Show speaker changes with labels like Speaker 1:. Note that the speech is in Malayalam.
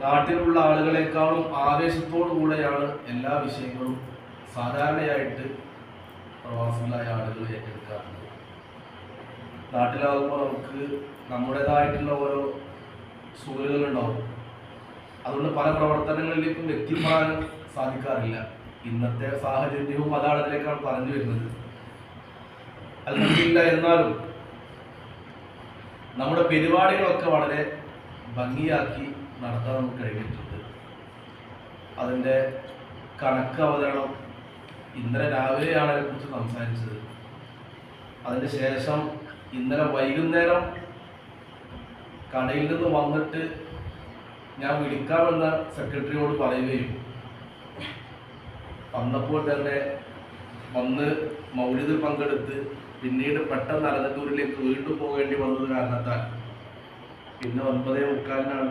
Speaker 1: നാട്ടിലുള്ള ആളുകളെക്കാളും ആവേശത്തോടു കൂടെയാണ് എല്ലാ വിഷയങ്ങളും സാധാരണയായിട്ട് പ്രവാസികളായ ആളുകൾ ഏറ്റെടുക്കാറുണ്ട്. നാട്ടിലാകുമ്പോൾ നമുക്ക് നമ്മുടേതായിട്ടുള്ള ഓരോ സൂചനകളുണ്ടാവും. അതുകൊണ്ട് പല പ്രവർത്തനങ്ങളിലേക്കും എത്തിപ്പെടാൻ സാധിക്കാറില്ല. ഇന്നത്തെ സാഹചര്യവും അതാണ് അതിലേക്കാണ് പറഞ്ഞു വരുന്നത്. അൽഹംദുലില്ലാഹ്, എന്നാലും നമ്മുടെ പരിപാടികളൊക്കെ വളരെ ഭംഗിയാക്കി നടത്താൻ നമുക്ക് കഴിഞ്ഞിട്ടുണ്ട്. അതിൻ്റെ കണക്ക് അവതരണം ഇന്നലെ രാവിലെയാണ് അതിനെക്കുറിച്ച് സംസാരിച്ചത്. അതിന് ശേഷം ഇന്നലെ വൈകുന്നേരം കടയിൽ നിന്ന് വന്നിട്ട് ഞാൻ വിളിക്കാമെന്ന സെക്രട്ടറിയോട് പറയുകയും വന്നപ്പോൾ തന്നെ വന്ന് മൗലിദിൽ പങ്കെടുത്ത് പിന്നീട് പെട്ടെന്ന് അലനല്ലൂരിലേക്ക് വീണ്ടും പോകേണ്ടി വന്നത് കാരണത്താൽ പിന്നെ 9:45